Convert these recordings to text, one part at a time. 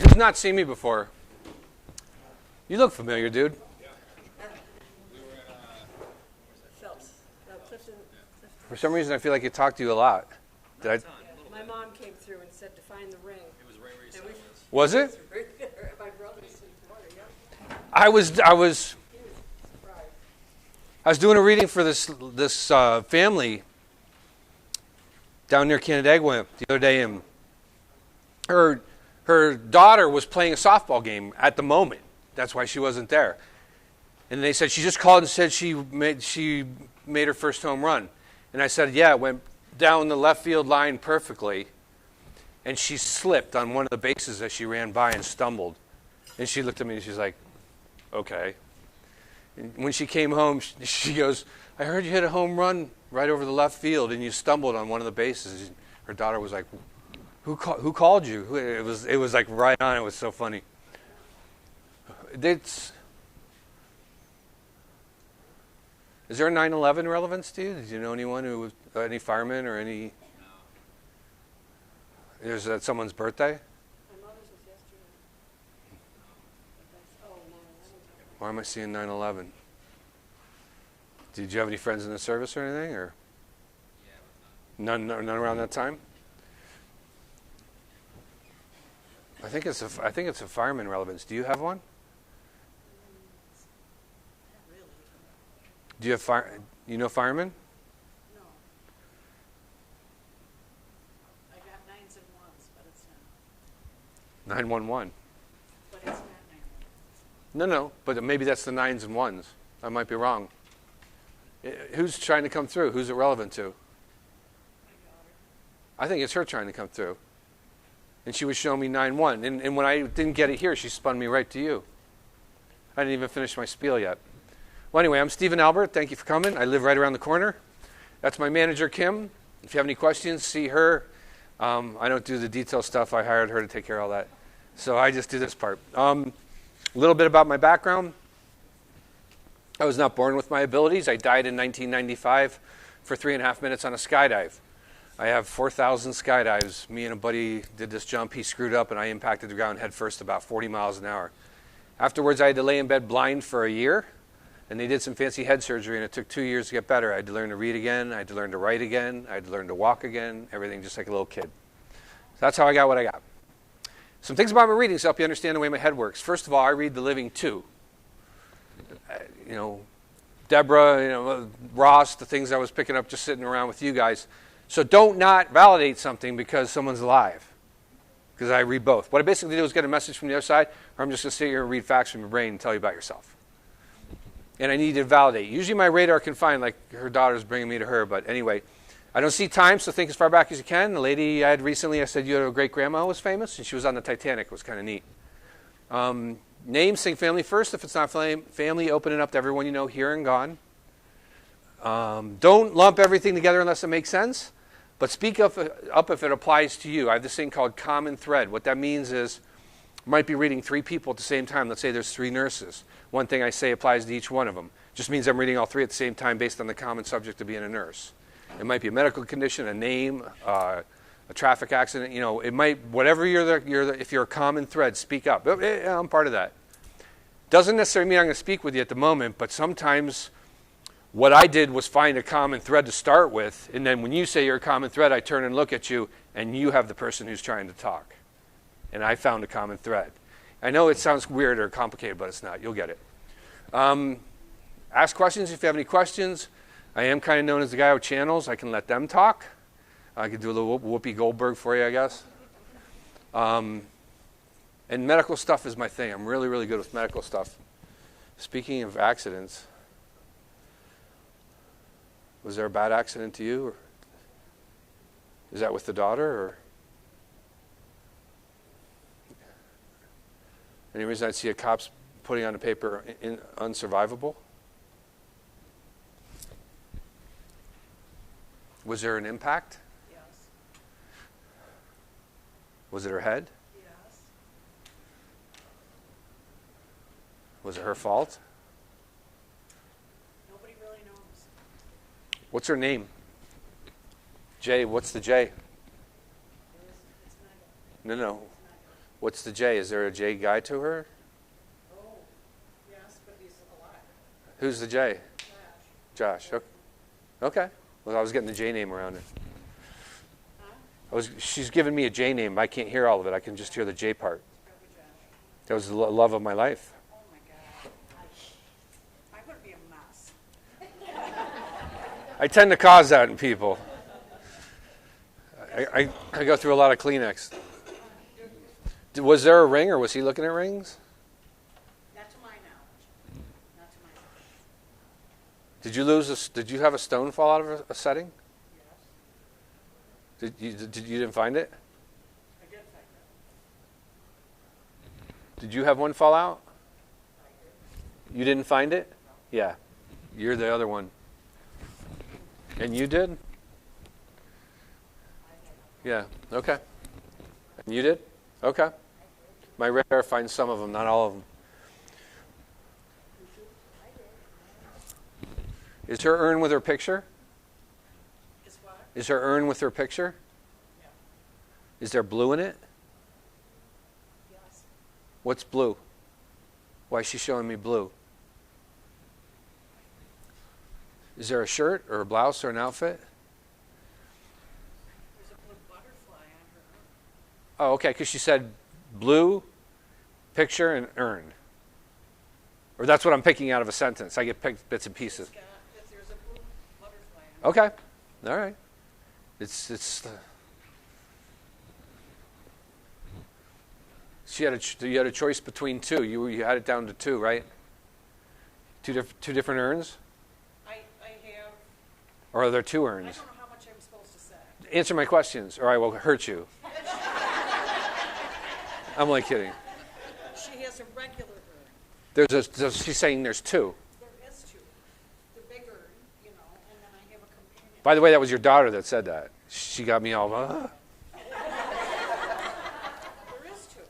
You've not seen me before. You look familiar, dude. For some reason, I feel like I talked to you a lot. Did I? My mom came through and said to find the ring. It was right where you said it was. Was it? My brother's in Florida, yeah. I was doing a reading for this family down near Canandaigua the other day, and her daughter was playing a softball game at the moment. That's why she wasn't there. And they said she just called and said she made her first home run. And I said, yeah, it went down the left field line perfectly. And she slipped on one of the bases as she ran by and stumbled. And she looked at me and she's like, okay. And when she came home, she goes, I heard you hit a home run right over the left field and you stumbled on one of the bases. Her daughter was like, who called you? It was like right on. It was so funny. Is there a 9/11 relevance to you? Did you know anyone who was any firemen or any? No. Is that someone's birthday? My mother's was yesterday. Oh, 9/11. Why am I seeing 9/11? Did you have any friends in the service or anything, or? Yeah. None around that time. I think it's a fireman relevance. Do you have one? Not really. Do you have you know firemen? No. I got 9s and 1s, but it's not. 911. But it's not 911. No, but maybe that's the 9s and 1s. I might be wrong. Who's trying to come through? Who's it relevant to? My daughter. I think it's her trying to come through. And she was showing me 9-1. And when I didn't get it here, she spun me right to you. I didn't even finish my spiel yet. Well, anyway, I'm Stephen Albert. Thank you for coming. I live right around the corner. That's my manager, Kim. If you have any questions, see her. I don't do the detail stuff. I hired her to take care of all that. So I just do this part. A little bit about my background. I was not born with my abilities. I died in 1995 for 3.5 minutes on a skydive. I have 4,000 skydives. Me and a buddy did this jump. He screwed up, and I impacted the ground head first about 40 miles an hour. Afterwards, I had to lay in bed blind for a year, and they did some fancy head surgery, and it took 2 years to get better. I had to learn to read again. I had to learn to write again. I had to learn to walk again, everything just like a little kid. So that's how I got what I got. Some things about my readings help you understand the way my head works. First of all, I read the living too. Deborah, Ross, the things I was picking up just sitting around with you guys. So don't not validate something because someone's alive, because I read both. What I basically do is get a message from the other side, or I'm just going to sit here and read facts from your brain and tell you about yourself. And I need to validate. Usually my radar can find, like her daughter's bringing me to her, but anyway, I don't see time, so think as far back as you can. The lady I had recently, I said you had a great-grandma who was famous, and she was on the Titanic. It was kind of neat. Name, sing family first. If it's not family, open it up to everyone you know here and gone. Don't lump everything together unless it makes sense. But speak up if it applies to you. I have this thing called common thread. What that means is I might be reading 3 people at the same time. Let's say there's 3 nurses. One thing I say applies to each one of them. Just means I'm reading all 3 at the same time based on the common subject of being a nurse. It might be a medical condition, a name, a traffic accident. It might, whatever if you're a common thread, speak up. I'm part of that. Doesn't necessarily mean I'm going to speak with you at the moment, but sometimes what I did was find a common thread to start with, and then when you say you're a common thread, I turn and look at you, and you have the person who's trying to talk. And I found a common thread. I know it sounds weird or complicated, but it's not. You'll get it. Ask questions if you have any questions. I am kind of known as the guy with channels. I can let them talk. I could do a little Whoopi Goldberg for you, I guess. And medical stuff is my thing. I'm really, really good with medical stuff. Speaking of accidents, was there a bad accident to you? Or is that with the daughter? Or any reason I'd see a cop's putting on a paper unsurvivable? Was there an impact? Yes. Was it her head? Yes. Was it her fault? Nobody really knows. What's her name? Jay. What's the J? It's not. No. What's the J? Is there a J guy to her? Oh, yes, but he's alive. Who's the J? Flash. Josh. Okay. Well, I was getting the J name around it. Huh? She's giving me a J name, but I can't hear all of it. I can just hear the J part. Probably Josh. That was the love of my life. Oh my God. I'm going to be a mess. I tend to cause that in people. I go through a lot of Kleenex. Was there a ring, or was he looking at rings? Not to my knowledge. Not to my knowledge. Did you did you have a stone fall out of a setting? Yes. You didn't find it? I did find that. Did you have one fall out? I did. You didn't find it? Yeah. You're the other one. And you did? Yeah. Okay. And you did? Okay. My radar finds some of them, not all of them. Is her urn with her picture? Is what? Is her urn with her picture? Yeah. Is there blue in it? Yes. What's blue? Why is she showing me blue? Is there a shirt or a blouse or an outfit? There's a blue butterfly on her arm. Oh, okay, because she said blue, picture, and urn. Or that's what I'm picking out of a sentence. I get picked bits and pieces. There's a blue butterfly on her Okay, all right. You had a choice between two. You had it down to two, right? Two different urns, I have, or are there two I urns? don't know how much I'm supposed to say. Answer my questions, or I will hurt you. I'm only kidding. She has a regular urn. She's saying there's two. There is two. The big urn, you know, and then I have a companion. By the way, that was your daughter that said that. She got me all. There is two.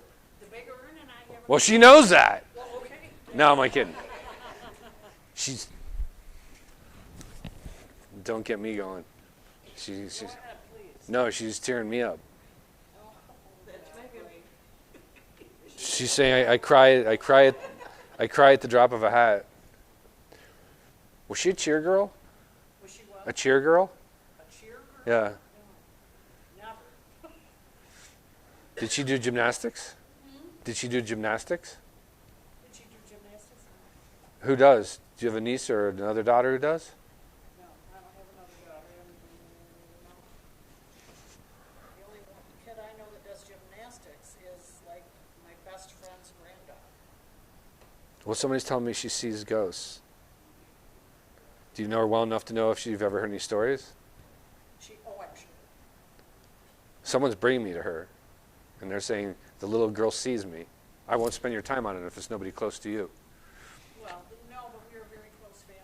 The big urn and I have a Well, she knows that. Well, okay. No, I'm only kidding. She's. Don't get me going. She's. Go ahead, please. No, she's tearing me up. Oh, that's maybe. She's saying I cry at the drop of a hat. Was she a cheer girl? Was she what? A cheer girl? A cheer girl? Yeah. No, never. Did she do gymnastics? Did she do gymnastics? Did she do gymnastics? Who does? Do you have a niece or another daughter who does? No, I don't have another daughter. No. The only kid I know that does gymnastics is like my best friend's granddaughter. Well, somebody's telling me she sees ghosts. Do you know her well enough to know if you've ever heard any stories? I'm sure. Someone's bringing me to her, and they're saying the little girl sees me. I won't spend your time on it if it's nobody close to you. Well, no, but we're a very close family.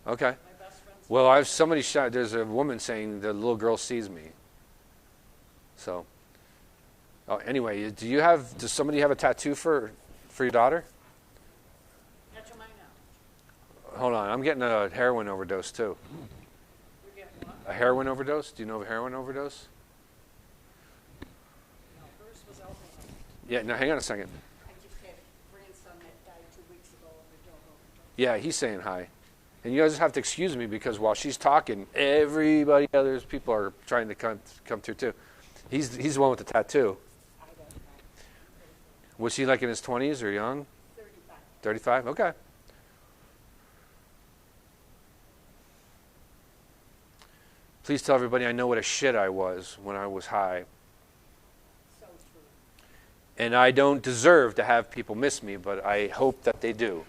Okay. My best friend's Well, there's a woman saying the little girl sees me. So, anyway, does somebody have a tattoo for your daughter? Not to my knowledge. Hold on, I'm getting a heroin overdose too. We're getting what? A heroin overdose? Do you know of a heroin overdose? No, hers was alcohol. Yeah, now hang on a second. I just had a grandson that died 2 weeks ago of a drug overdose. Yeah, he's saying hi. And you guys have to excuse me because while she's talking, other people are trying to come through too. He's the one with the tattoo. I don't know. Was he like in his 20s or young? 35. 35? Okay. Please tell everybody I know what a shit I was when I was high. So true. And I don't deserve to have people miss me, but I hope that they do.